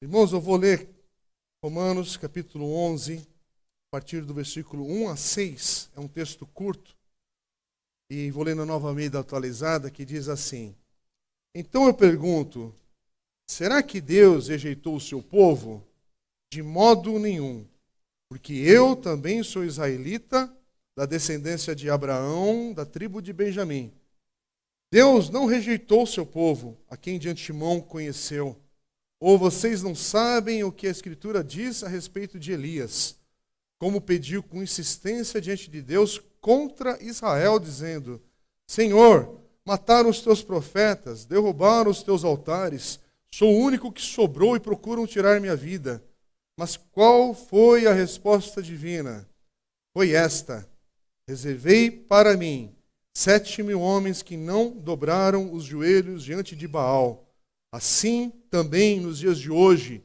Irmãos, eu vou ler Romanos capítulo 11, a partir do versículo 1 a 6. É um texto curto. E vou ler na Nova Almeida atualizada, que diz assim: Então eu pergunto, será que Deus rejeitou o seu povo? De modo nenhum. Porque eu também sou israelita, da descendência de Abraão, da tribo de Benjamim. Deus não rejeitou o seu povo, a quem de antemão conheceu. Ou vocês não sabem o que a Escritura diz a respeito de Elias, como pediu com insistência diante de Deus contra Israel, dizendo: Senhor, mataram os teus profetas, derrubaram os teus altares, sou o único que sobrou e procuram tirar minha vida. Mas qual foi a resposta divina? Foi esta: reservei para mim 7.000 homens que não dobraram os joelhos diante de Baal. Assim, também nos dias de hoje,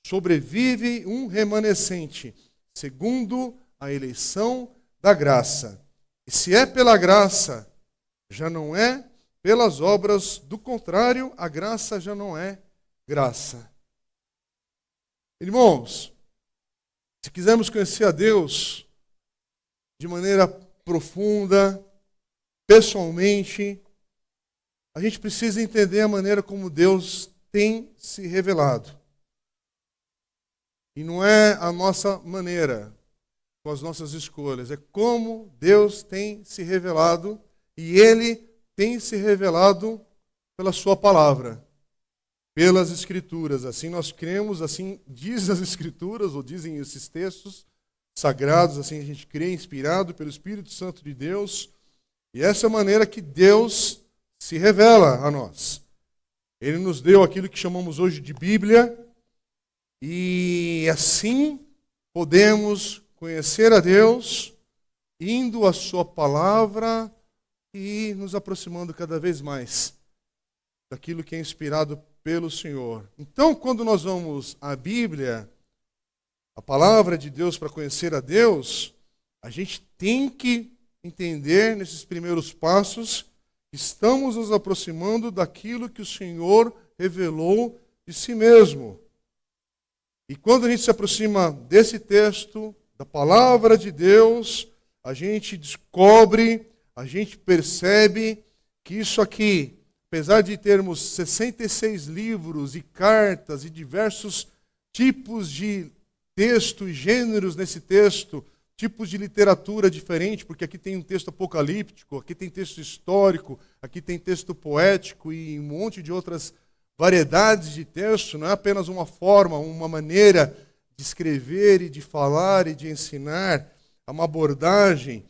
sobrevive um remanescente, segundo a eleição da graça. E se é pela graça, já não é pelas obras, do contrário, a graça já não é graça. Irmãos, se quisermos conhecer a Deus de maneira profunda, pessoalmente, a gente precisa entender a maneira como Deus tem se revelado. E não é a nossa maneira, com as nossas escolhas, é como Deus tem se revelado, e Ele tem se revelado pela Sua palavra, pelas Escrituras. Assim nós cremos, assim diz as Escrituras, ou dizem esses textos sagrados, assim a gente crê, inspirado pelo Espírito Santo de Deus. E essa é a maneira que Deus se revela a nós. Ele nos deu aquilo que chamamos hoje de Bíblia, e assim podemos conhecer a Deus, indo à Sua palavra e nos aproximando cada vez mais daquilo que é inspirado pelo Senhor. Então, quando nós vamos à Bíblia, a palavra de Deus, para conhecer a Deus, a gente tem que entender nesses primeiros passos que estamos nos aproximando daquilo que o Senhor revelou de si mesmo. E quando a gente se aproxima desse texto, da palavra de Deus, a gente descobre, a gente percebe que isso aqui, apesar de termos 66 livros e cartas e diversos tipos de texto e gêneros nesse texto, tipos de literatura diferente, porque aqui tem um texto apocalíptico, aqui tem texto histórico, aqui tem texto poético e um monte de outras variedades de texto. Não é apenas uma forma, uma maneira de escrever e de falar e de ensinar, é uma abordagem.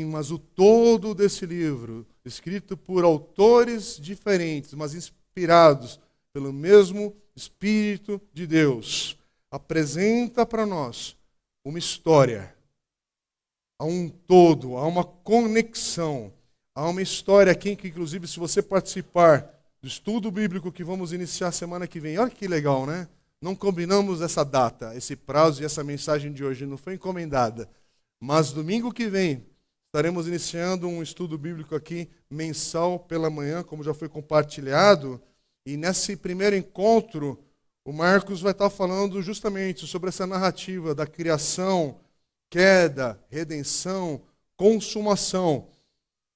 Mas o todo desse livro, escrito por autores diferentes, mas inspirados pelo mesmo Espírito de Deus, apresenta para nós uma história, há um todo, há uma conexão, há uma história aqui que, inclusive, se você participar do estudo bíblico que vamos iniciar semana que vem, olha que legal, né? Não combinamos essa data, esse prazo e essa mensagem de hoje não foi encomendada, mas domingo que vem estaremos iniciando um estudo bíblico aqui mensal pela manhã, como já foi compartilhado, e nesse primeiro encontro o Marcos vai estar falando justamente sobre essa narrativa da criação, queda, redenção, consumação.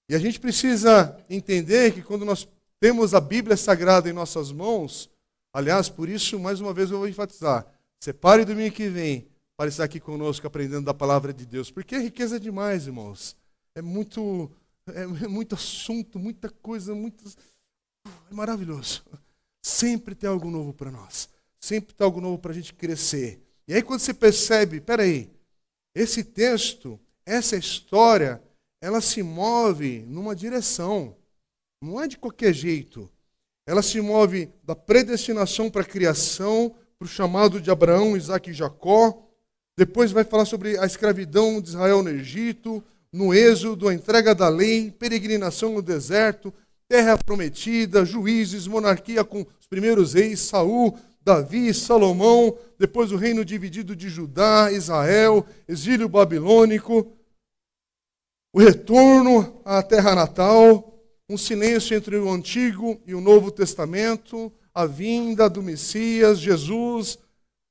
E a gente precisa entender que quando nós temos a Bíblia Sagrada em nossas mãos, aliás, por isso, mais uma vez eu vou enfatizar, separe domingo que vem para estar aqui conosco aprendendo da palavra de Deus, porque é riqueza demais, irmãos. É muito assunto, muita coisa, é maravilhoso. Sempre tem algo novo para nós. Sempre tem algo novo para a gente crescer. E aí quando você percebe, peraí, esse texto, essa história, ela se move numa direção. Não é de qualquer jeito. Ela se move da predestinação para a criação, para o chamado de Abraão, Isaque e Jacó. Depois vai falar sobre a escravidão de Israel no Egito, no Êxodo, a entrega da lei, peregrinação no deserto, terra prometida, juízes, monarquia com os primeiros reis, Saul, Davi, Salomão, depois o reino dividido de Judá, Israel, exílio babilônico, o retorno à terra natal, um silêncio entre o Antigo e o Novo Testamento, a vinda do Messias, Jesus,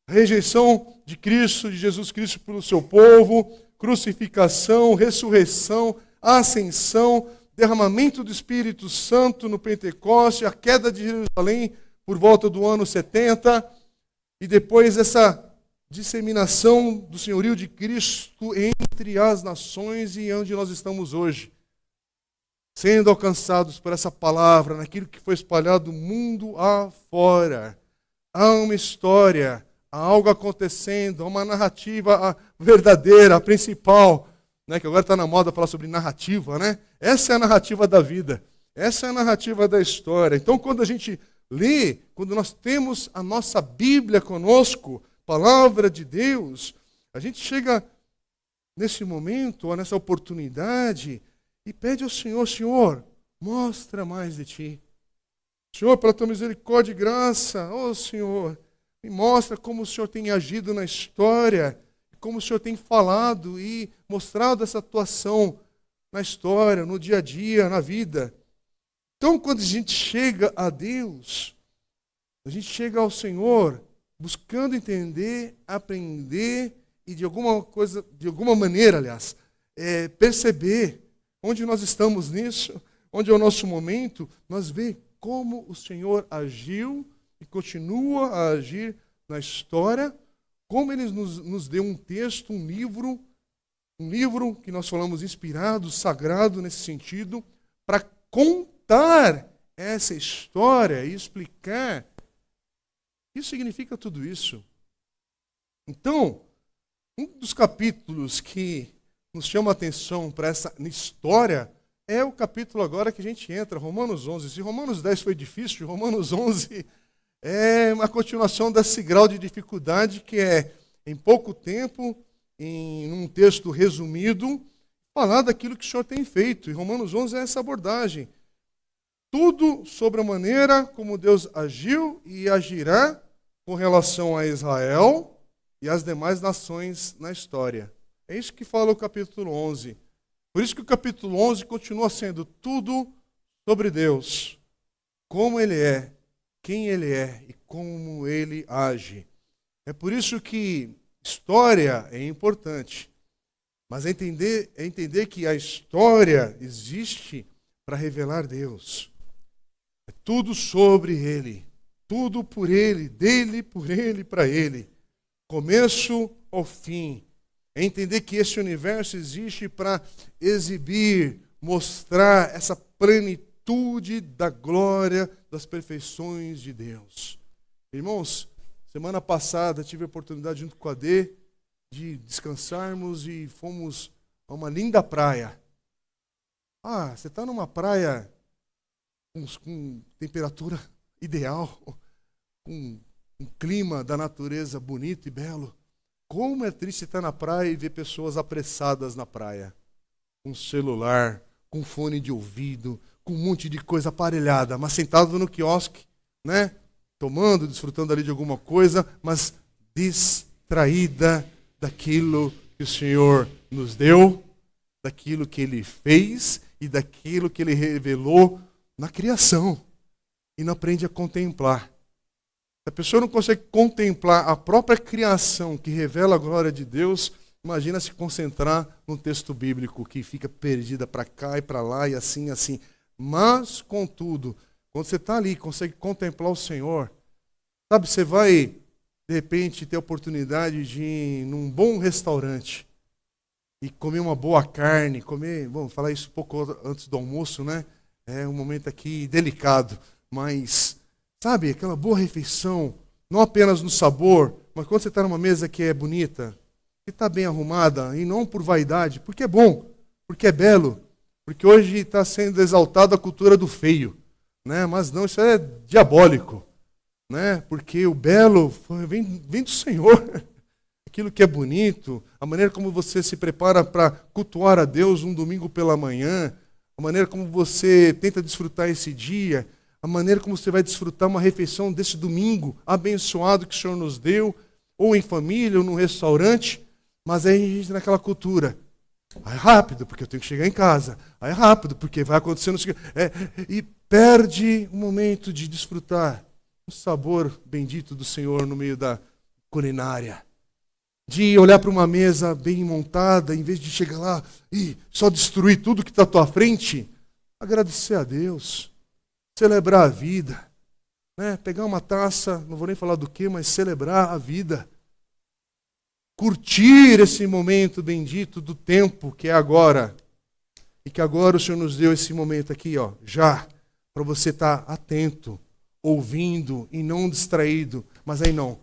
a rejeição de Cristo, de Jesus Cristo pelo seu povo, crucificação, ressurreição, ascensão, derramamento do Espírito Santo no Pentecoste, a queda de Jerusalém por volta do ano 70, e depois essa disseminação do senhorio de Cristo entre as nações e onde nós estamos hoje, sendo alcançados por essa palavra, naquilo que foi espalhado mundo afora. Há uma história, há algo acontecendo, há uma narrativa verdadeira, a principal, né, que agora está na moda falar sobre narrativa, né? Essa é a narrativa da vida, essa é a narrativa da história. Então, quando a gente lê, quando nós temos a nossa Bíblia conosco, palavra de Deus, a gente chega nesse momento, ou nessa oportunidade, e pede ao Senhor: Senhor, mostra mais de Ti. Senhor, pela Tua misericórdia e graça, Senhor, me mostra como o Senhor tem agido na história, como o Senhor tem falado e mostrado essa atuação na história, no dia a dia, na vida. Então, quando a gente chega a Deus, a gente chega ao Senhor buscando entender, aprender e de alguma maneira, aliás, perceber onde nós estamos nisso, onde é o nosso momento, nós vemos como o Senhor agiu e continua a agir na história, como Ele nos deu um texto, um livro que nós falamos inspirado, sagrado nesse sentido, para contar essa história e explicar o que significa tudo isso. Então, um dos capítulos que nos chama a atenção para essa história é o capítulo agora que a gente entra, Romanos 11. Se Romanos 10 foi difícil, Romanos 11 é uma continuação desse grau de dificuldade que é, em pouco tempo, em um texto resumido, falar daquilo que o Senhor tem feito. E Romanos 11 é essa abordagem. Tudo sobre a maneira como Deus agiu e agirá com relação a Israel e as demais nações na história. É isso que fala o capítulo 11. Por isso que o capítulo 11 continua sendo tudo sobre Deus, como Ele é, quem Ele é e como Ele age. É por isso que história é importante, mas é entender que a história existe para revelar Deus. É tudo sobre Ele, tudo por Ele, dele, por Ele, para Ele. Começo ao fim. É entender que esse universo existe para exibir, mostrar essa plenitude da glória, das perfeições de Deus. Irmãos, semana passada tive a oportunidade junto com a Dê de descansarmos e fomos a uma linda praia. Você está numa praia com temperatura ideal, com um clima da natureza bonito e belo. Como é triste estar na praia e ver pessoas apressadas na praia, com celular, com fone de ouvido, com um monte de coisa aparelhada, mas sentado no quiosque, né? Tomando, desfrutando ali de alguma coisa, mas distraída daquilo que o Senhor nos deu, daquilo que Ele fez e daquilo que Ele revelou na criação. E não aprende a contemplar. Se a pessoa não consegue contemplar a própria criação que revela a glória de Deus, imagina se concentrar num texto bíblico que fica perdida para cá e para lá e assim. Mas, contudo, quando você está ali, consegue contemplar o Senhor, sabe, você vai, de repente, ter a oportunidade de ir num bom restaurante e comer uma boa carne, vamos falar isso um pouco antes do almoço, né? É um momento aqui delicado, mas, sabe, aquela boa refeição, não apenas no sabor, mas quando você está numa mesa que é bonita, que está bem arrumada, e não por vaidade, porque é bom, porque é belo, porque hoje está sendo exaltada a cultura do feio, né? Mas não, isso é diabólico, né? Porque o belo vem do Senhor. Aquilo que é bonito, a maneira como você se prepara para cultuar a Deus um domingo pela manhã, a maneira como você tenta desfrutar esse dia, a maneira como você vai desfrutar uma refeição desse domingo abençoado que o Senhor nos deu, ou em família, ou num restaurante, mas aí a gente naquela cultura. Aí é rápido, porque eu tenho que chegar em casa. Aí é rápido, porque vai acontecendo. E perde o momento de desfrutar um sabor bendito do Senhor no meio da culinária. De olhar para uma mesa bem montada, em vez de chegar lá e só destruir tudo que está à tua frente, agradecer a Deus, celebrar a vida, né? Pegar uma taça, não vou nem falar do que, mas celebrar a vida. Curtir esse momento bendito do tempo que é agora. E que agora o Senhor nos deu esse momento aqui, ó, já, para você estar atento, ouvindo e não distraído. Mas aí não.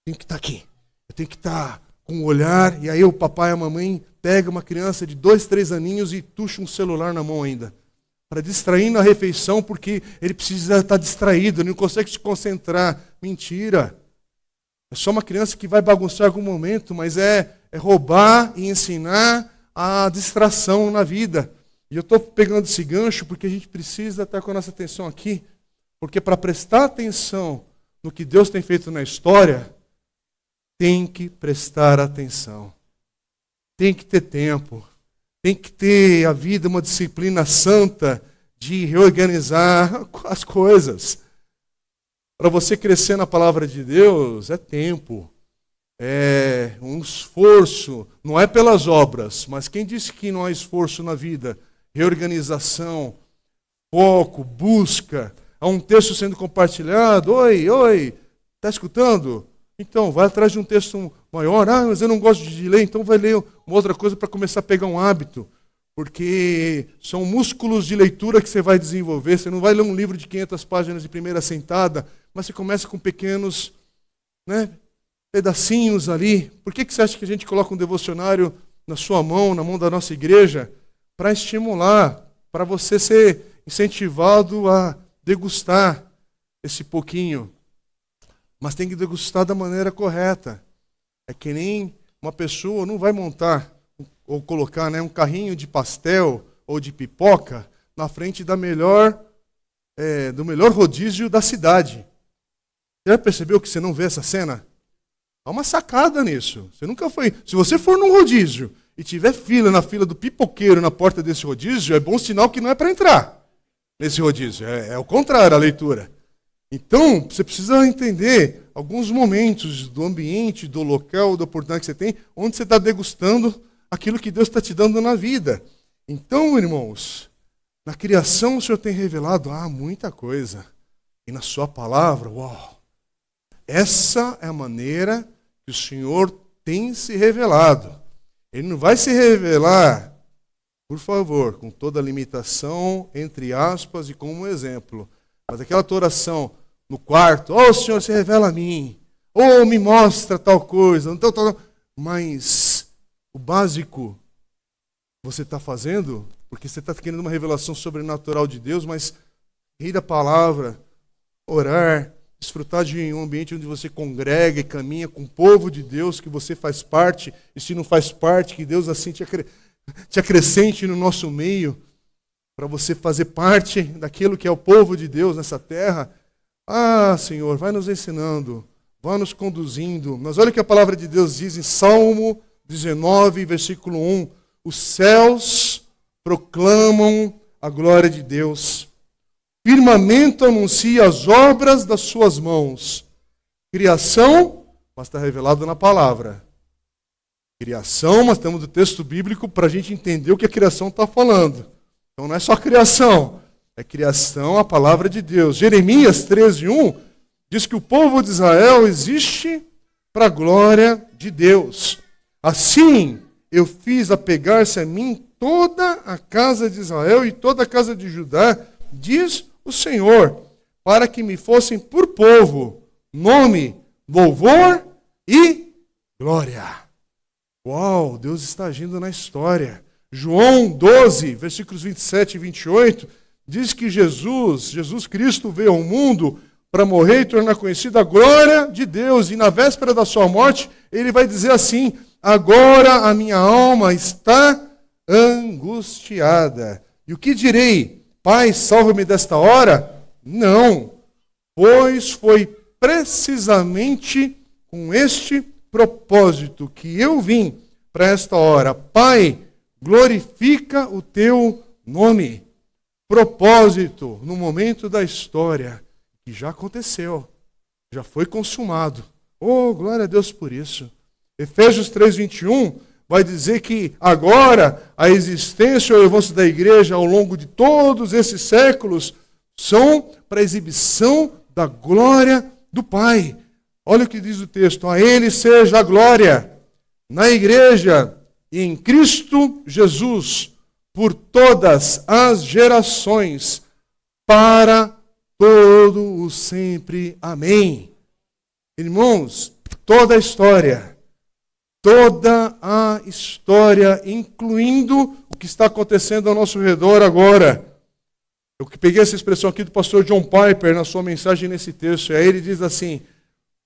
Tenho que estar aqui. Eu tenho que estar com o olhar. E aí o papai e a mamãe pegam uma criança de 2, 3 aninhos e tuxa um celular na mão ainda. Para distrair na refeição, porque ele precisa estar distraído, ele não consegue se concentrar. Mentira. É só uma criança que vai bagunçar em algum momento, mas é roubar e ensinar a distração na vida. E eu estou pegando esse gancho porque a gente precisa estar com a nossa atenção aqui, porque para prestar atenção no que Deus tem feito na história, tem que prestar atenção. Tem que ter tempo. Tem que ter a vida uma disciplina santa de reorganizar as coisas. Para você crescer na palavra de Deus, é tempo. É um esforço, não é pelas obras, mas quem disse que não há esforço na vida? Reorganização, foco, busca. Há um texto sendo compartilhado. Oi, está escutando? Então, vai atrás de um texto maior. Ah, mas eu não gosto de ler, então vai ler uma outra coisa para começar a pegar um hábito. Porque são músculos de leitura que você vai desenvolver. Você não vai ler um livro de 500 páginas de primeira sentada, mas você começa com pequenos, pedacinhos ali. Por que você acha que a gente coloca um devocionário na sua mão, na mão da nossa igreja? Para estimular, para você ser incentivado a degustar esse pouquinho. Mas tem que degustar da maneira correta. É que nem uma pessoa não vai montar ou colocar um carrinho de pastel ou de pipoca na frente do melhor rodízio da cidade. Você já percebeu que você não vê essa cena? Há uma sacada nisso. Você nunca foi. Se você for num rodízio e tiver na fila do pipoqueiro na porta desse rodízio, é bom sinal que não é para entrar nesse rodízio. É o contrário a leitura. Então, você precisa entender alguns momentos do ambiente, do local, da oportunidade que você tem, onde você está degustando aquilo que Deus está te dando na vida. Então, irmãos, na criação o Senhor tem revelado muita coisa. E na sua palavra, uau! Essa é a maneira que o Senhor tem se revelado. Ele não vai se revelar, por favor, com toda a limitação, entre aspas, e como um exemplo. Mas aquela tua oração no quarto, Senhor, se revela a mim. Me mostra tal coisa. Então, mas o básico você está fazendo, porque você está querendo uma revelação sobrenatural de Deus, mas rir da palavra, orar, desfrutar de um ambiente onde você congrega e caminha com o povo de Deus, que você faz parte, e se não faz parte, que Deus assim te acrescente no nosso meio, para você fazer parte daquilo que é o povo de Deus nessa terra. Senhor, vai nos ensinando, vai nos conduzindo. Mas olha o que a palavra de Deus diz em Salmo 19, versículo 1. Os céus proclamam a glória de Deus. Firmamento anuncia as obras das suas mãos. Criação, mas está revelado na palavra. Criação, mas temos o texto bíblico para a gente entender o que a criação está falando. Então não é só criação, é criação, a palavra de Deus. Jeremias 13:1 diz que o povo de Israel existe para a glória de Deus. Assim, eu fiz apegar-se a mim toda a casa de Israel e toda a casa de Judá, diz o Senhor, para que me fossem por povo, nome, louvor e glória. Uau, Deus está agindo na história. João 12, versículos 27 e 28, diz que Jesus Cristo veio ao mundo para morrer e tornar conhecida a glória de Deus. E na véspera da sua morte, ele vai dizer assim: agora a minha alma está angustiada. E o que direi? Pai, salva-me desta hora? Não, pois foi precisamente com este propósito que eu vim para esta hora. Pai, glorifica o teu nome. Propósito no momento da história que já aconteceu, já foi consumado. Oh, glória a Deus por isso. Efésios 3:21 vai dizer que agora a existência e o avanço da igreja ao longo de todos esses séculos são para a exibição da glória do Pai. Olha o que diz o texto: a Ele seja a glória na igreja e em Cristo Jesus por todas as gerações, para todo o sempre. Amém. Irmãos, toda a história, incluindo o que está acontecendo ao nosso redor agora. Eu peguei essa expressão aqui do pastor John Piper na sua mensagem nesse texto, e aí ele diz assim: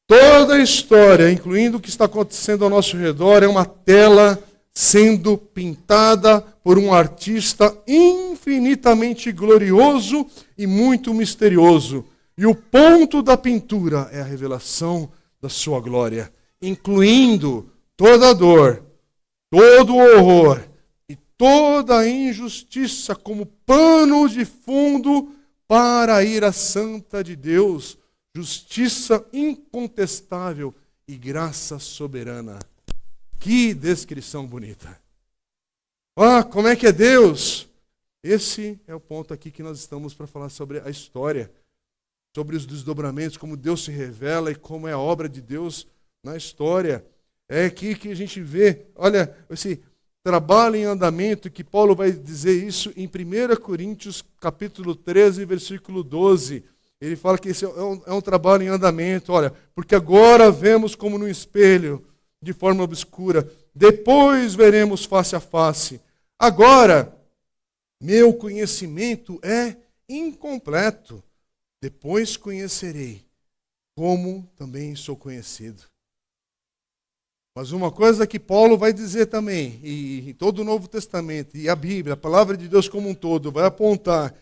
toda a história, incluindo o que está acontecendo ao nosso redor, é uma tela sendo pintada por um artista infinitamente glorioso e muito misterioso. E o ponto da pintura é a revelação da sua glória, incluindo toda a dor, todo o horror e toda a injustiça como pano de fundo para a ira santa de Deus, justiça incontestável e graça soberana. Que descrição bonita! Ah, como é que é Deus? Esse é o ponto aqui que nós estamos para falar sobre a história, sobre os desdobramentos, como Deus se revela e como é a obra de Deus na história. É aqui que a gente vê, olha, esse trabalho em andamento, que Paulo vai dizer isso em 1 Coríntios capítulo 13, versículo 12. Ele fala que esse é um trabalho em andamento, olha, porque agora vemos como no espelho, de forma obscura, depois veremos face a face. Agora, meu conhecimento é incompleto, depois conhecerei, como também sou conhecido. Mas uma coisa que Paulo vai dizer também, e em todo o Novo Testamento, e a Bíblia, a palavra de Deus como um todo, vai apontar,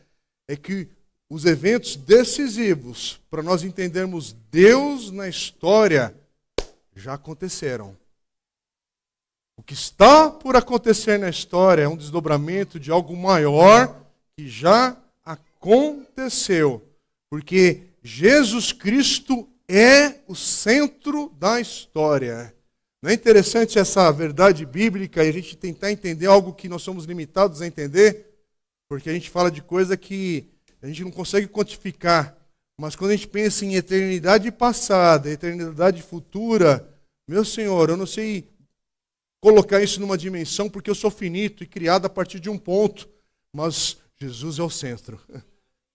é que os eventos decisivos para nós entendermos Deus na história já aconteceram. O que está por acontecer na história é um desdobramento de algo maior que já aconteceu. Porque Jesus Cristo é o centro da história. Não é interessante essa verdade bíblica e a gente tentar entender algo que nós somos limitados a entender? Porque a gente fala de coisa que a gente não consegue quantificar. Mas quando a gente pensa em eternidade passada, eternidade futura, meu Senhor, eu não sei colocar isso numa dimensão porque eu sou finito e criado a partir de um ponto. Mas Jesus é o centro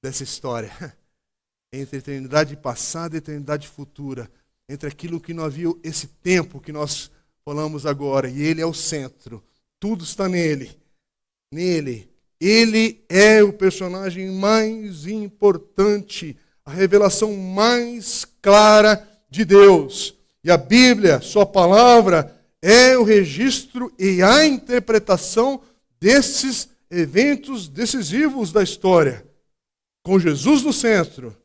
dessa história. Entre eternidade passada e eternidade futura. Entre aquilo que não havia, esse tempo que nós falamos agora. E Ele é o centro. Tudo está nele. Nele. Ele é o personagem mais importante, a revelação mais clara de Deus. E a Bíblia, sua palavra, é o registro e a interpretação desses eventos decisivos da história, com Jesus no centro.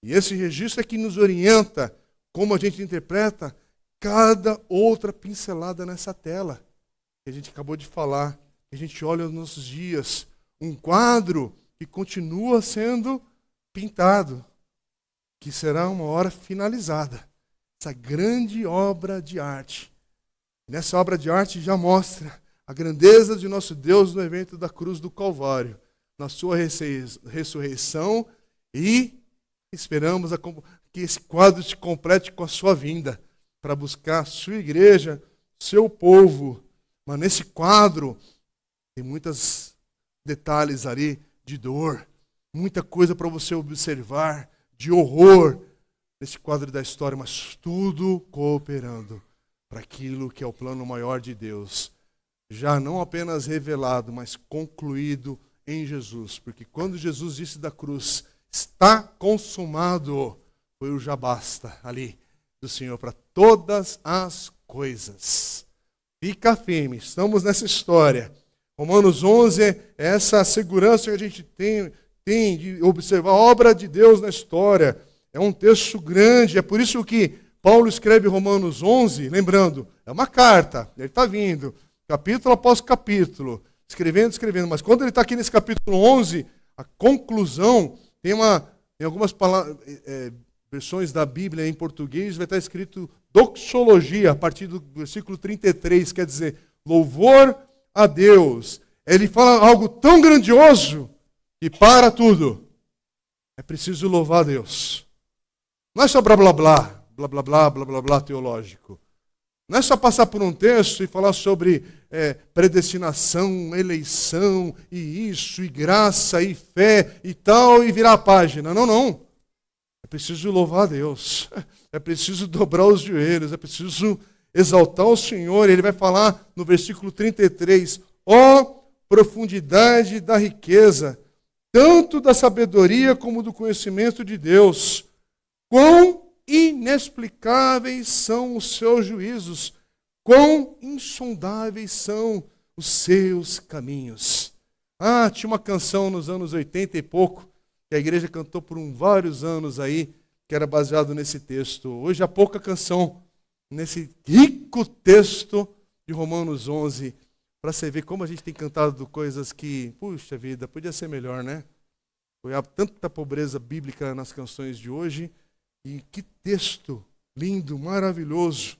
E esse registro é que nos orienta como a gente interpreta cada outra pincelada nessa tela que a gente acabou de falar, que a gente olha nos nossos dias. Um quadro que continua sendo pintado, que será uma hora finalizada. Essa grande obra de arte. Nessa obra de arte já mostra a grandeza de nosso Deus no evento da cruz do Calvário, na sua ressurreição, e esperamos que esse quadro se complete com a sua vinda, para buscar a sua igreja, seu povo. Mas nesse quadro tem muitos detalhes ali de dor, muita coisa para você observar, de horror, nesse quadro da história, mas tudo cooperando para aquilo que é o plano maior de Deus. Já não apenas revelado, mas concluído em Jesus. Porque quando Jesus disse da cruz, está consumado, foi o já basta ali do Senhor para todas as coisas. Fica firme, estamos nessa história. Romanos 11 é essa segurança que a gente tem de observar a obra de Deus na história. É um texto grande, é por isso que Paulo escreve Romanos 11, lembrando, é uma carta, ele está vindo, capítulo após capítulo, escrevendo, mas quando ele está aqui nesse capítulo 11, a conclusão tem uma Em algumas versões da Bíblia em português vai estar escrito doxologia, a partir do versículo 33, quer dizer, louvor a Deus. Ele fala algo tão grandioso que para tudo. É preciso louvar a Deus. Não é só blá blá blá, blá blá blá, blá blá blá teológico. Não é só passar por um texto e falar sobre predestinação, eleição, e isso, e graça, e fé, e tal, e virar a página. Não, não. É preciso louvar a Deus. É preciso dobrar os joelhos. É preciso exaltar o Senhor. Ele vai falar no versículo 33, ó profundidade da riqueza, tanto da sabedoria como do conhecimento de Deus. Quão inexplicáveis são os seus juízos, quão insondáveis são os seus caminhos. Tinha uma canção nos anos 80 e pouco, que a igreja cantou por vários anos aí, que era baseado nesse texto. Hoje há pouca canção nesse rico texto de Romanos 11, para você ver como a gente tem cantado coisas que, puxa vida, podia ser melhor, né? Há tanta pobreza bíblica nas canções de hoje. E que texto lindo, maravilhoso.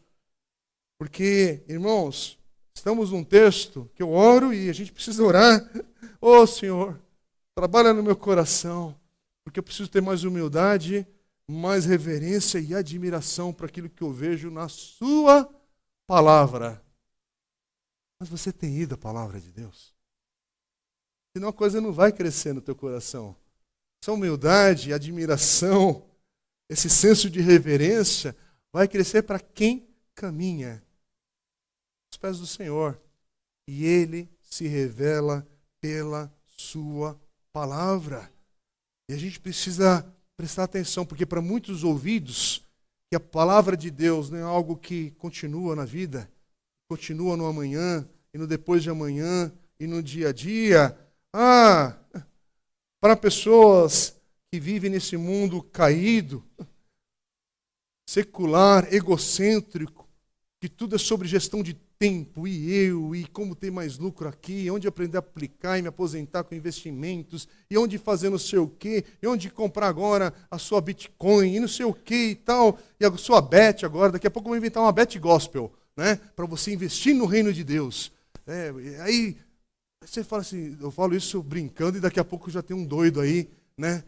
Porque, irmãos, estamos num texto que eu oro e a gente precisa orar. Ô Senhor, trabalha no meu coração, porque eu preciso ter mais humildade, mais reverência e admiração para aquilo que eu vejo na sua palavra. Mas você tem ido à palavra de Deus? Senão a coisa não vai crescer no teu coração. Essa humildade, admiração, esse senso de reverência vai crescer para quem caminha aos pés do Senhor. E Ele se revela pela sua palavra. E a gente precisa prestar atenção, porque para muitos ouvidos, que a palavra de Deus não é algo que continua na vida, continua no amanhã, e no depois de amanhã, e no dia a dia. Para pessoas que vivem nesse mundo caído, secular, egocêntrico, que tudo é sobre gestão de tempo, e como ter mais lucro aqui, onde aprender a aplicar e me aposentar com investimentos, e onde fazer não sei o quê, e onde comprar agora a sua Bitcoin, e não sei o quê e tal, e a sua Bet agora, daqui a pouco eu vou inventar uma Bet Gospel, né, para você investir no reino de Deus. Aí você fala assim, eu falo isso brincando, e daqui a pouco já tem um doido aí, né?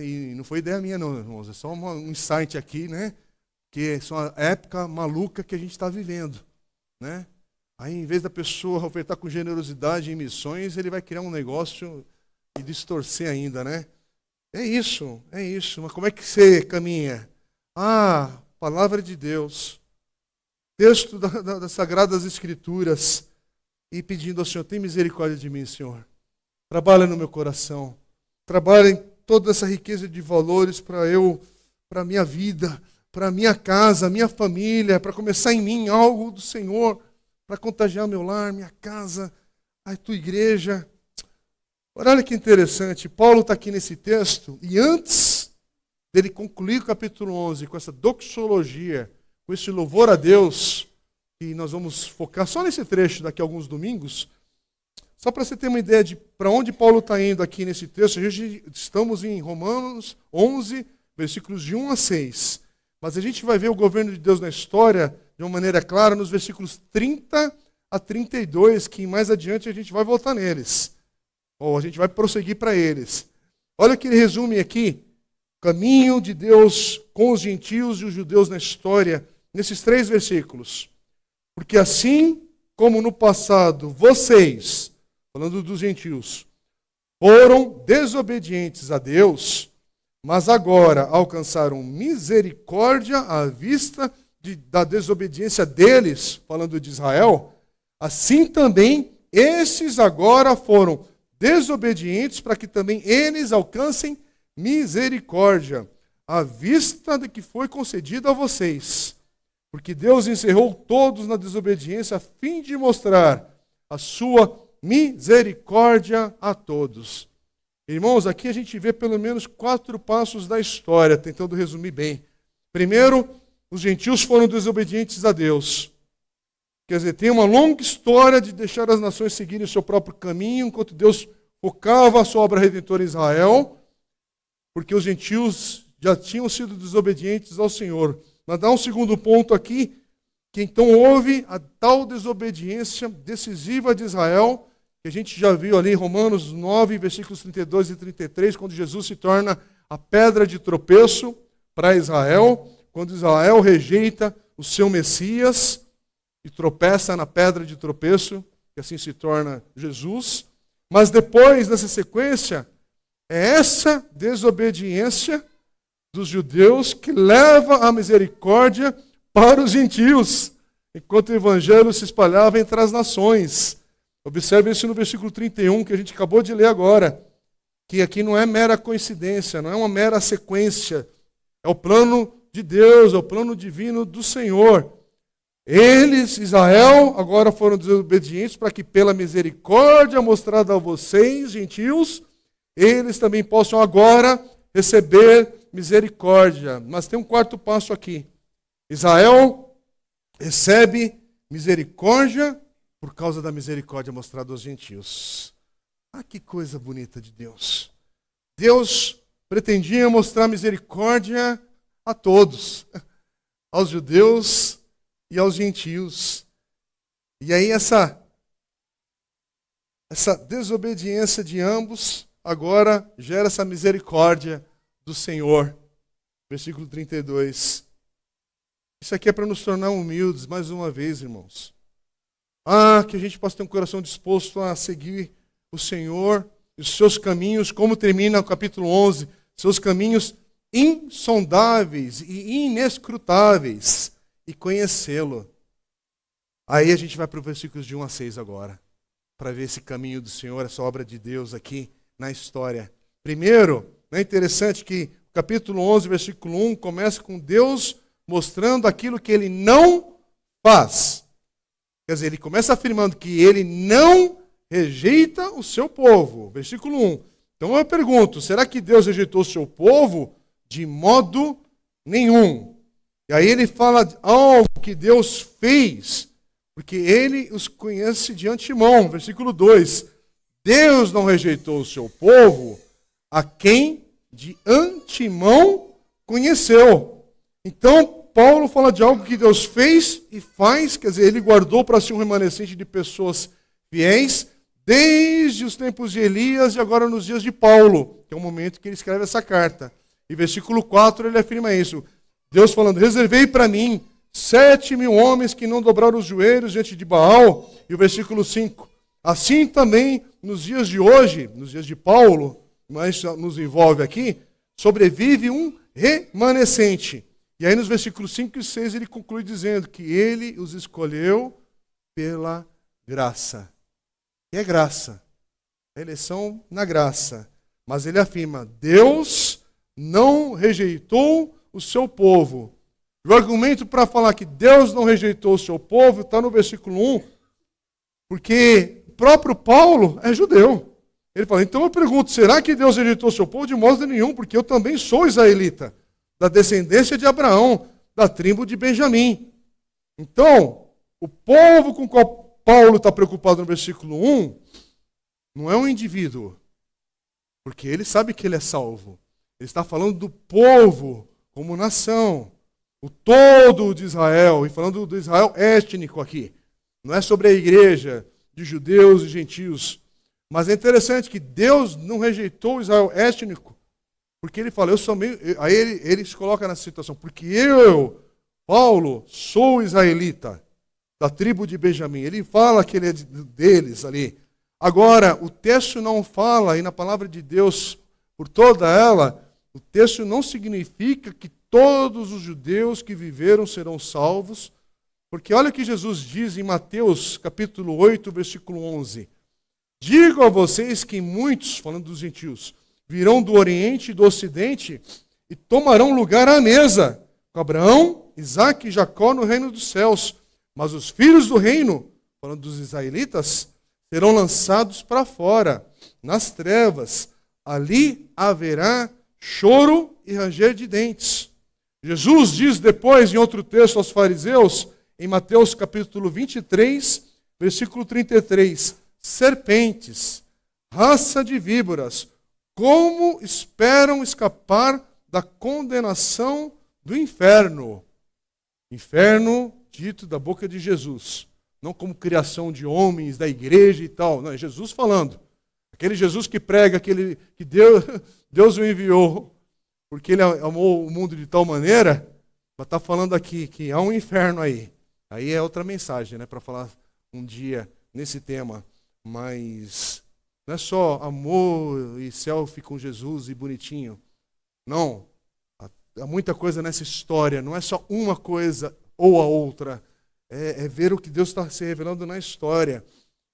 E não foi ideia minha não, irmãos, é só um insight aqui, né? Que é só a época maluca que a gente está vivendo, né? Aí, em vez da pessoa ofertar com generosidade em missões, ele vai criar um negócio e distorcer ainda, né? É isso. Mas como é que você caminha? Palavra de Deus, texto das Sagradas Escrituras, e pedindo ao Senhor, tem misericórdia de mim, Senhor. Trabalha no meu coração. Trabalha em toda essa riqueza de valores para a minha vida, para a minha casa, a minha família, para começar em mim algo do Senhor, para contagiar meu lar, minha casa, a tua igreja. Olha que interessante, Paulo está aqui nesse texto, e antes dele concluir o capítulo 11 com essa doxologia, com esse louvor a Deus, e nós vamos focar só nesse trecho daqui a alguns domingos, só para você ter uma ideia de para onde Paulo está indo aqui nesse texto. A gente estamos em Romanos 11, versículos de 1 a 6. Mas a gente vai ver o governo de Deus na história de uma maneira clara nos versículos 30 a 32, que mais adiante a gente vai voltar neles. Ou a gente vai prosseguir para eles. Olha o que ele resume aqui. O caminho de Deus com os gentios e os judeus na história, nesses 3 versículos. Porque assim como no passado vocês, falando dos gentios, foram desobedientes a Deus, mas agora alcançaram misericórdia à vista da desobediência deles, falando de Israel, assim também esses agora foram desobedientes para que também eles alcancem misericórdia, à vista de que foi concedida a vocês. Porque Deus encerrou todos na desobediência a fim de mostrar a sua misericórdia a todos. Irmãos, aqui a gente vê pelo menos 4 passos da história, tentando resumir bem. Primeiro, os gentios foram desobedientes a Deus. Quer dizer, tem uma longa história de deixar as nações seguirem o seu próprio caminho, enquanto Deus focava a sua obra redentora em Israel. porque os gentios já tinham sido desobedientes ao Senhor. Mas dá um segundo ponto aqui, que então houve a tal desobediência decisiva de Israel, que a gente já viu ali em Romanos 9, versículos 32 e 33, quando Jesus se torna a pedra de tropeço para Israel, quando Israel rejeita o seu Messias e tropeça na pedra de tropeço, que assim se torna Jesus. Mas depois, nessa sequência, é essa desobediência dos judeus que leva a misericórdia para os gentios, enquanto o evangelho se espalhava entre as nações. Observe isso no versículo 31, que a gente acabou de ler agora, que aqui não é mera coincidência, não é uma mera sequência, é o plano de Deus, é o plano divino do Senhor. Eles, Israel, agora foram desobedientes para que pela misericórdia mostrada a vocês, gentios, eles também possam agora receber misericórdia. Mas tem um quarto passo aqui. Israel recebe misericórdia por causa da misericórdia mostrada aos gentios. Ah, que coisa bonita de Deus. Deus pretendia mostrar misericórdia a todos, aos judeus e aos gentios. E aí essa desobediência de ambos agora gera essa misericórdia do Senhor. Versículo 32. Isso aqui é para nos tornar humildes, mais uma vez, irmãos. Que a gente possa ter um coração disposto a seguir o Senhor e os seus caminhos, como termina o capítulo 11, seus caminhos insondáveis e inescrutáveis, e conhecê-lo. Aí a gente vai para os versículos de 1 a 6 agora, para ver esse caminho do Senhor, essa obra de Deus aqui na história. Primeiro, é interessante que o capítulo 11, versículo 1, começa com Deus mostrando aquilo que ele não faz. Quer dizer, ele começa afirmando que ele não rejeita o seu povo. Versículo 1. Então eu pergunto, será que Deus rejeitou o seu povo? De modo nenhum. E aí ele fala de algo que Deus fez, porque ele os conhece de antemão. Versículo 2. Deus não rejeitou o seu povo, a quem de antemão conheceu. Então, Paulo fala de algo que Deus fez e faz, quer dizer, ele guardou para si um remanescente de pessoas fiéis, desde os tempos de Elias e agora nos dias de Paulo, que é o momento que ele escreve essa carta. E versículo 4 ele afirma isso. Deus falando, reservei para mim 7.000 homens que não dobraram os joelhos diante de Baal. E o versículo 5. Assim também, nos dias de hoje, nos dias de Paulo, mas nos envolve aqui, sobrevive um remanescente. E aí nos versículos 5 e 6 ele conclui dizendo que ele os escolheu pela graça. E é graça. A eleição na graça. Mas ele afirma, Deus não rejeitou o seu povo. O argumento para falar que Deus não rejeitou o seu povo está no versículo 1, porque o próprio Paulo é judeu. Ele fala, então eu pergunto, será que Deus rejeitou o seu povo? De modo nenhum, porque eu também sou israelita, da descendência de Abraão, da tribo de Benjamim. Então, o povo com o qual Paulo está preocupado no versículo 1, não é um indivíduo, porque ele sabe que ele é salvo. Ele está falando do povo como nação, o todo de Israel, e falando do Israel étnico aqui. Não é sobre a igreja de judeus e gentios. Mas é interessante que Deus não rejeitou o Israel étnico, porque ele fala, eu sou meio... Aí ele se coloca nessa situação, porque eu, Paulo, sou israelita, da tribo de Benjamim. Ele fala que ele é deles ali. Agora, o texto não fala, e na palavra de Deus, por toda ela, o texto não significa que todos os judeus que viveram serão salvos, porque olha o que Jesus diz em Mateus capítulo 8, versículo 11. Digo a vocês que muitos, falando dos gentios, virão do Oriente e do Ocidente e tomarão lugar à mesa com Abraão, Isaque e Jacó no reino dos céus. Mas os filhos do reino, falando dos israelitas, serão lançados para fora, nas trevas. Ali haverá choro e ranger de dentes. Jesus diz depois, em outro texto aos fariseus, em Mateus capítulo 23, versículo 33, serpentes, raça de víboras, como esperam escapar da condenação do inferno. Inferno dito da boca de Jesus. Não como criação de homens, da igreja e tal. Não, é Jesus falando. Aquele Jesus que prega, aquele que Deus o enviou, porque ele amou o mundo de tal maneira, mas está falando aqui que há um inferno aí. Aí é outra mensagem, né, para falar um dia nesse tema. Mas não é só amor e selfie com Jesus e bonitinho. Não. Há muita coisa nessa história. Não é só uma coisa ou a outra. É ver o que Deus está se revelando na história.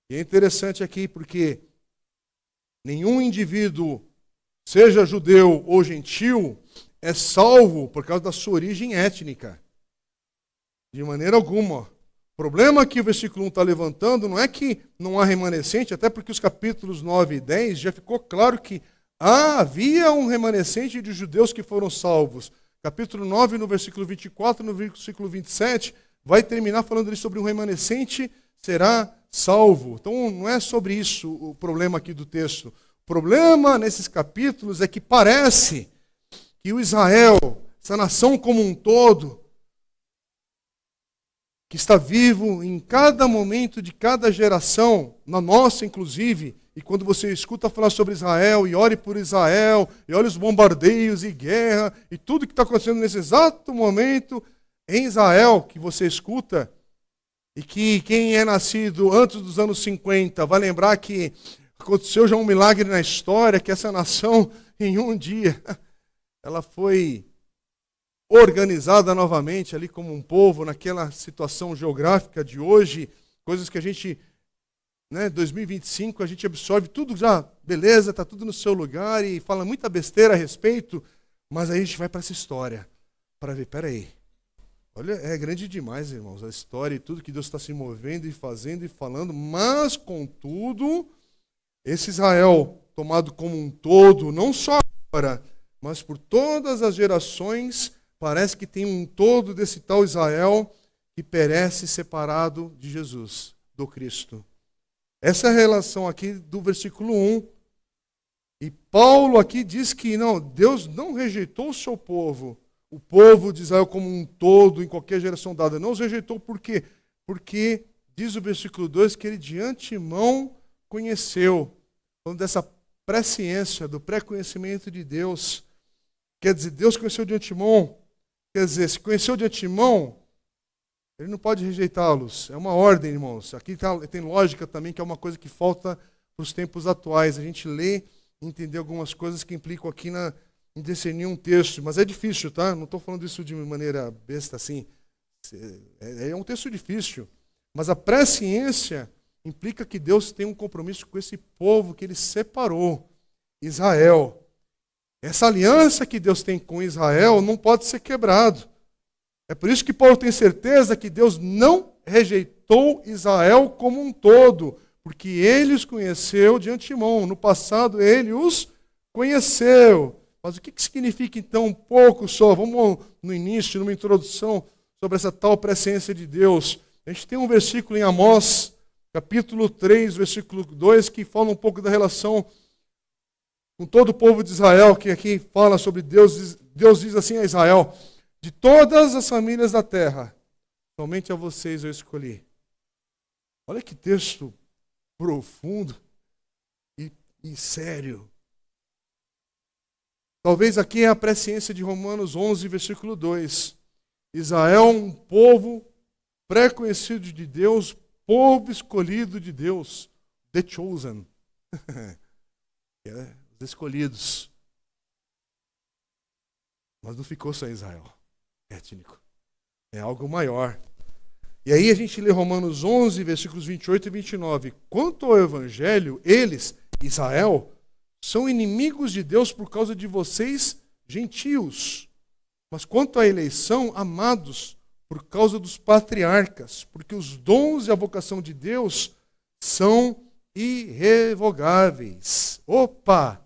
E é interessante aqui porque nenhum indivíduo, seja judeu ou gentil, é salvo por causa da sua origem étnica. De maneira alguma. O problema que o versículo 1 está levantando não é que não há remanescente, até porque os capítulos 9 e 10 já ficou claro que havia um remanescente de judeus que foram salvos. Capítulo 9, no versículo 24, no versículo 27, vai terminar falando ali sobre um remanescente será salvo. Então não é sobre isso o problema aqui do texto. O problema nesses capítulos é que parece que o Israel, essa nação como um todo, que está vivo em cada momento de cada geração, na nossa inclusive, e quando você escuta falar sobre Israel, e ore por Israel, e olha os bombardeios e guerra, e tudo que está acontecendo nesse exato momento em Israel, que você escuta, e que quem é nascido antes dos anos 50 vai lembrar que aconteceu já um milagre na história, que essa nação, em um dia, ela foi organizada novamente ali como um povo, naquela situação geográfica de hoje, coisas que a gente, 2025, a gente absorve tudo já, beleza, está tudo no seu lugar e fala muita besteira a respeito, mas aí a gente vai para essa história, para ver, peraí, olha, é grande demais, irmãos, a história e tudo que Deus está se movendo e fazendo e falando, mas, contudo, esse Israel tomado como um todo, não só agora, mas por todas as gerações, parece que tem um todo desse tal Israel que perece separado de Jesus, do Cristo. Essa é a relação aqui do versículo 1. E Paulo aqui diz que não, Deus não rejeitou o seu povo, o povo de Israel como um todo, em qualquer geração dada. Não os rejeitou por quê? Porque diz o versículo 2 que ele de antemão conheceu. Falando dessa presciência, do pré-conhecimento de Deus. Quer dizer, Deus conheceu de antemão. Quer dizer, se conheceu de antemão, ele não pode rejeitá-los. É uma ordem, irmãos. Aqui tem lógica também, que é uma coisa que falta para os tempos atuais. A gente lê e entender algumas coisas que implicam aqui em discernir um texto. Mas é difícil, tá? Não estou falando isso de maneira besta assim. É um texto difícil. Mas a presciência implica que Deus tem um compromisso com esse povo que ele separou, Israel. Essa aliança que Deus tem com Israel não pode ser quebrado. É por isso que Paulo tem certeza que Deus não rejeitou Israel como um todo, porque ele os conheceu de antemão. No passado ele os conheceu. Mas o que significa então um pouco só? Vamos no início, numa introdução sobre essa tal presciência de Deus. A gente tem um versículo em Amós, capítulo 3, versículo 2, que fala um pouco da relação com todo o povo de Israel, que aqui fala sobre Deus. Deus diz assim a Israel: de todas as famílias da terra, somente a vocês eu escolhi. Olha que texto profundo e sério. Talvez aqui é a presciência de Romanos 11, versículo 2. Israel, um povo pré-conhecido de Deus, povo escolhido de Deus, the chosen. Os escolhidos. Mas não ficou só Israel étnico. É algo maior. E aí a gente lê Romanos 11, versículos 28 e 29. Quanto ao evangelho, eles, Israel, são inimigos de Deus por causa de vocês, gentios. Mas quanto à eleição, amados por causa dos patriarcas, porque os dons e a vocação de Deus são irrevogáveis. Opa!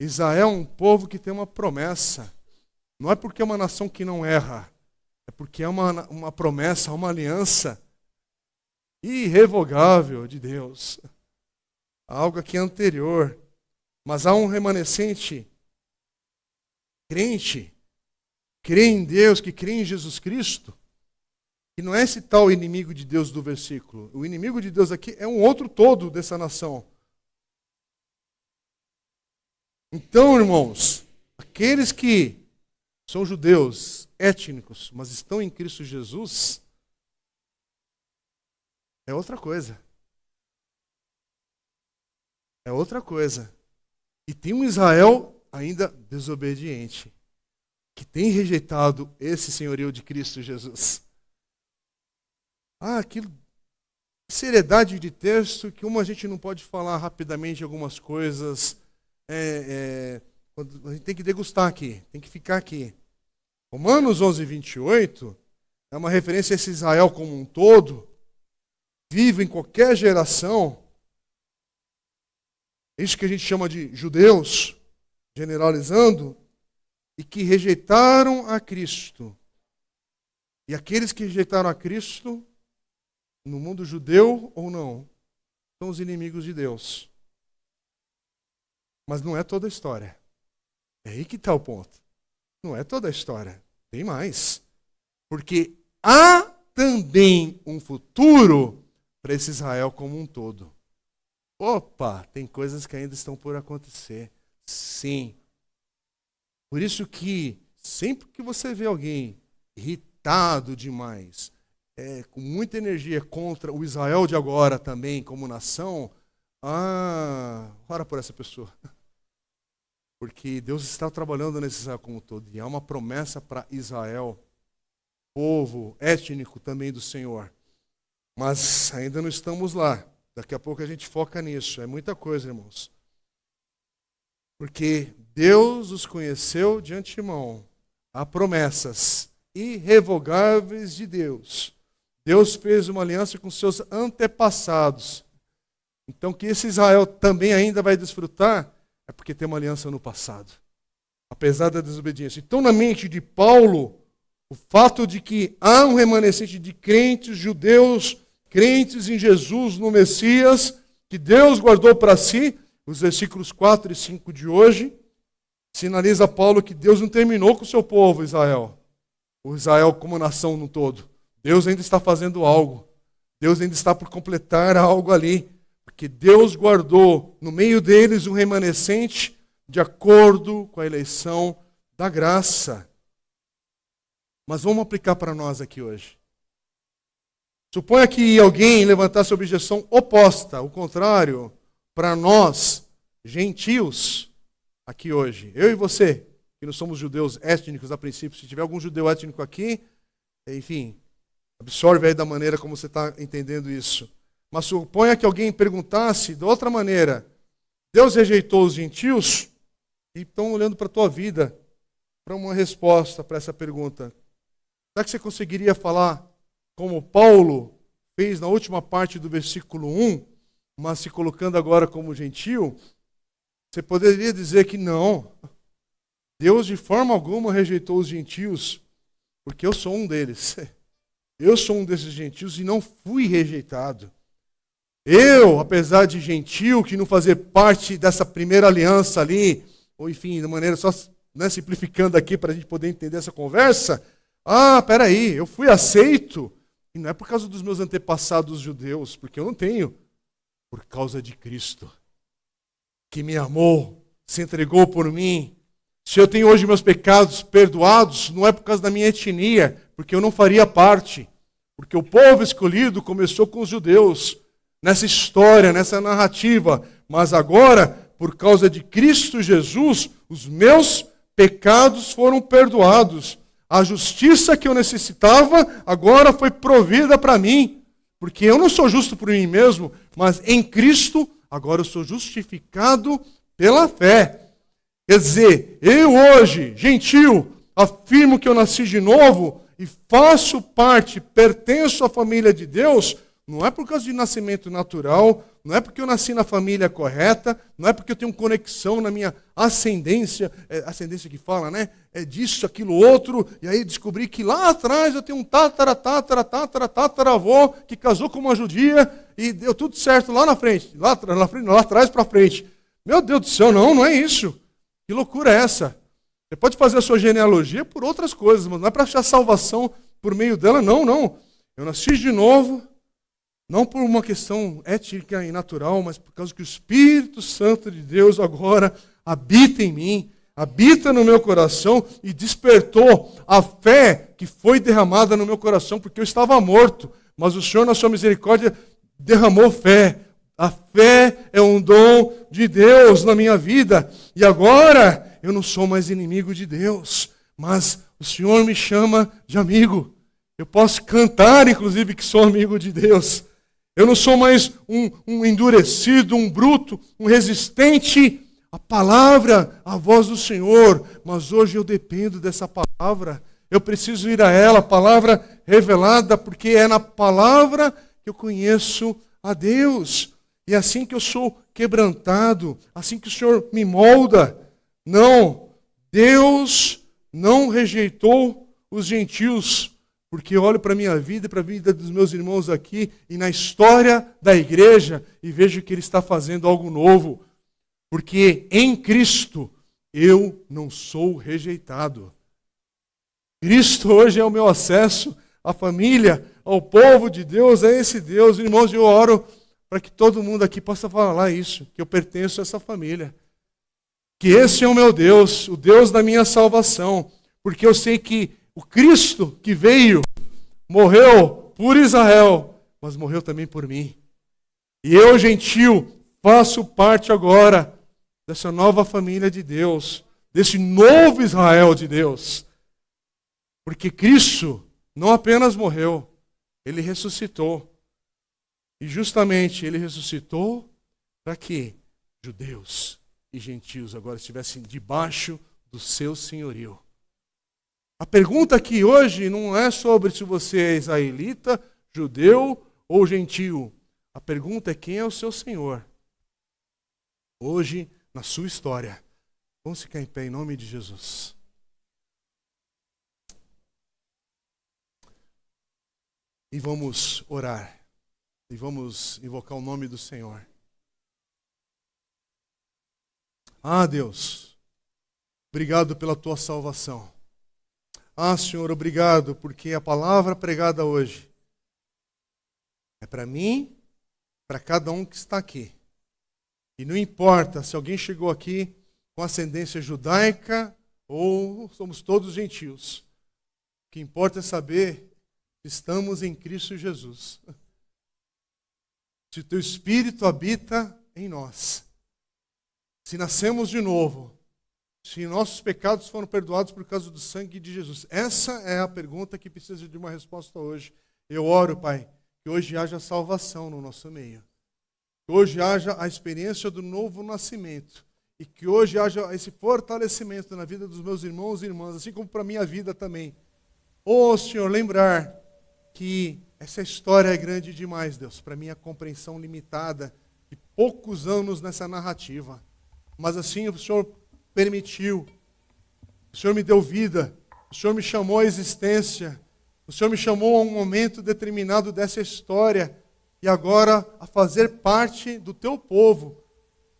Israel é um povo que tem uma promessa. Não é porque é uma nação que não erra, é porque é uma promessa, uma aliança irrevogável de Deus. Algo aqui anterior. Mas há um remanescente crente, crê em Deus, que crê em Jesus Cristo, que não é esse tal inimigo de Deus do versículo. O inimigo de Deus aqui é um outro todo dessa nação. Então, irmãos, aqueles que são judeus étnicos, mas estão em Cristo Jesus, é outra coisa. É outra coisa. E tem um Israel ainda desobediente, que tem rejeitado esse senhorio de Cristo Jesus. Aquilo, seriedade de texto, que a gente não pode falar rapidamente algumas coisas. A gente tem que degustar aqui, tem que ficar aqui. Romanos 11, 28 é uma referência a esse Israel como um todo, vivo em qualquer geração. Isso que a gente chama de judeus, generalizando, e que rejeitaram a Cristo. E aqueles que rejeitaram a Cristo, no mundo judeu ou não, são os inimigos de Deus. Mas não é toda a história. É aí que está o ponto. Não é toda a história. Tem mais. Porque há também um futuro para esse Israel como um todo. Opa, tem coisas que ainda estão por acontecer. Sim. Por isso que sempre que você vê alguém irritado demais, com muita energia contra o Israel de agora também como nação, ora por essa pessoa. Porque Deus está trabalhando nesse Israel como um todo. E há uma promessa para Israel, povo étnico também do Senhor. Mas ainda não estamos lá. Daqui a pouco a gente foca nisso. É muita coisa, irmãos. Porque Deus os conheceu de antemão. Há promessas irrevogáveis de Deus. Deus fez uma aliança com seus antepassados. Então, que esse Israel também ainda vai desfrutar, é porque tem uma aliança no passado. Apesar da desobediência. Então, na mente de Paulo, o fato de que há um remanescente de crentes judeus, crentes em Jesus, no Messias, que Deus guardou para si, os versículos 4 e 5 de hoje, sinaliza Paulo que Deus não terminou com o seu povo, Israel. O Israel como nação no todo. Deus ainda está fazendo algo. Deus ainda está por completar algo ali. Porque Deus guardou no meio deles um remanescente de acordo com a eleição da graça. Mas vamos aplicar para nós aqui hoje. Suponha que alguém levantasse a objeção oposta, o contrário, para nós, gentios, aqui hoje. Eu e você, que não somos judeus étnicos a princípio, se tiver algum judeu étnico aqui, enfim, absorve aí da maneira como você está entendendo isso. Mas suponha que alguém perguntasse de outra maneira, Deus rejeitou os gentios? E estão olhando para a tua vida, para uma resposta para essa pergunta. Será que você conseguiria falar como Paulo fez na última parte do versículo 1, mas se colocando agora como gentio? Você poderia dizer que não. Deus de forma alguma rejeitou os gentios, porque eu sou um deles. Eu sou um desses gentios e não fui rejeitado. Eu, apesar de gentio, que não fazer parte dessa primeira aliança ali, ou enfim, de maneira só simplificando aqui para a gente poder entender essa conversa, peraí, eu fui aceito, e não é por causa dos meus antepassados judeus, porque eu não tenho, por causa de Cristo, que me amou, se entregou por mim. Se eu tenho hoje meus pecados perdoados, não é por causa da minha etnia, porque eu não faria parte, porque o povo escolhido começou com os judeus, nessa história, nessa narrativa, mas agora, por causa de Cristo Jesus, os meus pecados foram perdoados. A justiça que eu necessitava agora foi provida para mim, porque eu não sou justo por mim mesmo, mas em Cristo agora eu sou justificado pela fé. Quer dizer, eu hoje, gentio, afirmo que eu nasci de novo e faço parte, pertenço à família de Deus. Não é por causa de nascimento natural, não é porque eu nasci na família correta, não é porque eu tenho conexão na minha ascendência, ascendência que fala, né? É disso, aquilo, outro, e aí descobri que lá atrás eu tenho um tataravô que casou com uma judia e deu tudo certo lá na frente, lá atrás para frente. Meu Deus do céu, não é isso. Que loucura é essa? Você pode fazer a sua genealogia por outras coisas, mas não é para achar salvação por meio dela, não. Eu nasci de novo, não por uma questão ética e natural, mas por causa que o Espírito Santo de Deus agora habita em mim, habita no meu coração e despertou a fé que foi derramada no meu coração, porque eu estava morto, mas o Senhor, na sua misericórdia, derramou fé. A fé é um dom de Deus na minha vida. E agora eu não sou mais inimigo de Deus, mas o Senhor me chama de amigo. Eu posso cantar, inclusive, que sou amigo de Deus. Eu não sou mais um endurecido, um bruto, um resistente à palavra, à voz do Senhor. Mas hoje eu dependo dessa palavra. Eu preciso ir a ela, a palavra revelada, porque é na palavra que eu conheço a Deus. E é assim que eu sou quebrantado, assim que o Senhor me molda. Não, Deus não rejeitou os gentios, porque eu olho para a minha vida e para a vida dos meus irmãos aqui e na história da igreja e vejo que Ele está fazendo algo novo. Porque em Cristo eu não sou rejeitado. Cristo hoje é o meu acesso à família, ao povo de Deus, a esse Deus. Irmãos, eu oro para que todo mundo aqui possa falar isso, que eu pertenço a essa família. Que esse é o meu Deus, o Deus da minha salvação. Porque eu sei que o Cristo que veio, morreu por Israel, mas morreu também por mim. E eu, gentil, faço parte agora dessa nova família de Deus, desse novo Israel de Deus. Porque Cristo não apenas morreu, Ele ressuscitou. E justamente Ele ressuscitou para que judeus e gentios agora estivessem debaixo do seu senhorio. A pergunta aqui hoje não é sobre se você é israelita, judeu ou gentio. A pergunta é quem é o seu Senhor. Hoje, na sua história. Vamos ficar em pé em nome de Jesus. E vamos orar. E vamos invocar o nome do Senhor. Ah, Deus, obrigado pela tua salvação. Ah, Senhor, obrigado, porque a palavra pregada hoje é para mim, para cada um que está aqui. E não importa se alguém chegou aqui com ascendência judaica ou somos todos gentios. O que importa é saber que estamos em Cristo Jesus. Se o teu Espírito habita em nós, se nascemos de novo, se nossos pecados foram perdoados por causa do sangue de Jesus. Essa é a pergunta que precisa de uma resposta hoje. Eu oro, Pai, que hoje haja salvação no nosso meio. Que hoje haja a experiência do novo nascimento. E que hoje haja esse fortalecimento na vida dos meus irmãos e irmãs, assim como para a minha vida também. Oh, Senhor, lembrar que essa história é grande demais, Deus, para minha compreensão limitada de poucos anos nessa narrativa. Mas assim o Senhor permitiu, o Senhor me deu vida, o Senhor me chamou à existência, o Senhor me chamou a um momento determinado dessa história e agora a fazer parte do teu povo,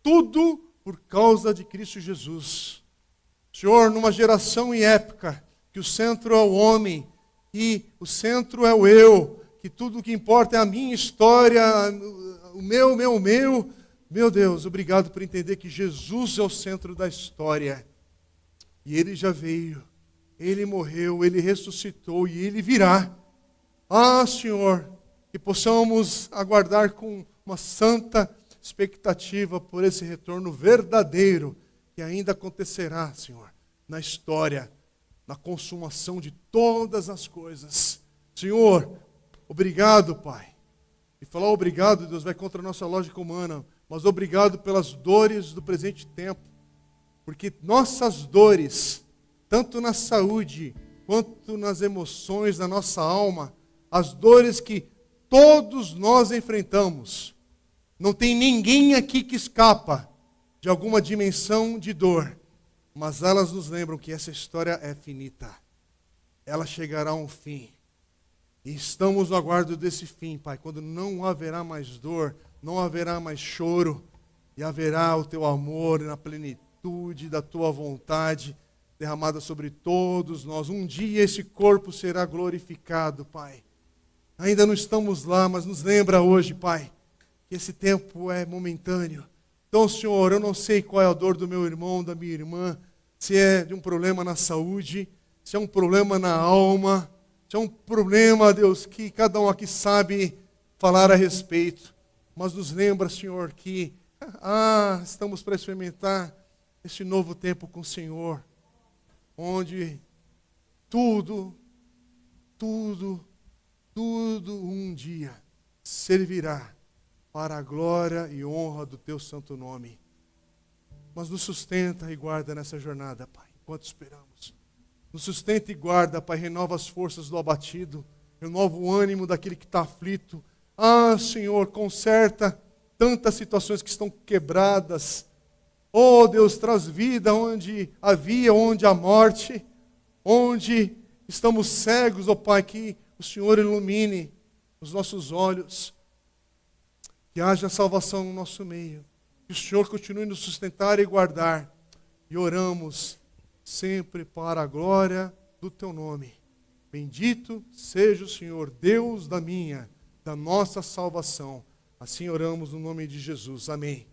tudo por causa de Cristo Jesus. Senhor, numa geração e época que o centro é o homem e o centro é o eu, que tudo o que importa é a minha história, o meu Deus, obrigado por entender que Jesus é o centro da história. E Ele já veio, Ele morreu, Ele ressuscitou e Ele virá. Ah, Senhor, que possamos aguardar com uma santa expectativa por esse retorno verdadeiro que ainda acontecerá, Senhor, na história, na consumação de todas as coisas. Senhor, obrigado, Pai. E falar obrigado, Deus, vai contra a nossa lógica humana. Mas obrigado pelas dores do presente tempo, porque nossas dores, tanto na saúde, quanto nas emoções da nossa alma, as dores que todos nós enfrentamos, não tem ninguém aqui que escapa de alguma dimensão de dor, mas elas nos lembram que essa história é finita, ela chegará a um fim, e estamos no aguardo desse fim, Pai, quando não haverá mais dor, não haverá mais choro, e haverá o teu amor na plenitude da tua vontade derramada sobre todos nós. Um dia esse corpo será glorificado, Pai. Ainda não estamos lá, mas nos lembra hoje, Pai, que esse tempo é momentâneo. Então, Senhor, eu não sei qual é a dor do meu irmão, da minha irmã, se é de um problema na saúde, se é um problema na alma, se é um problema, Deus, que cada um aqui sabe falar a respeito. Mas nos lembra, Senhor, que estamos para experimentar esse novo tempo com o Senhor, onde tudo um dia servirá para a glória e honra do teu santo nome. Mas nos sustenta e guarda nessa jornada, Pai, enquanto esperamos. Nos sustenta e guarda, Pai, renova as forças do abatido, renova o ânimo daquele que está aflito. Senhor, conserta tantas situações que estão quebradas. Oh, Deus, traz vida onde há morte, onde estamos cegos, oh Pai, que o Senhor ilumine os nossos olhos, que haja salvação no nosso meio, que o Senhor continue nos sustentar e guardar, e oramos sempre para a glória do teu nome. Bendito seja o Senhor, Deus da nossa salvação. Assim oramos no nome de Jesus. Amém.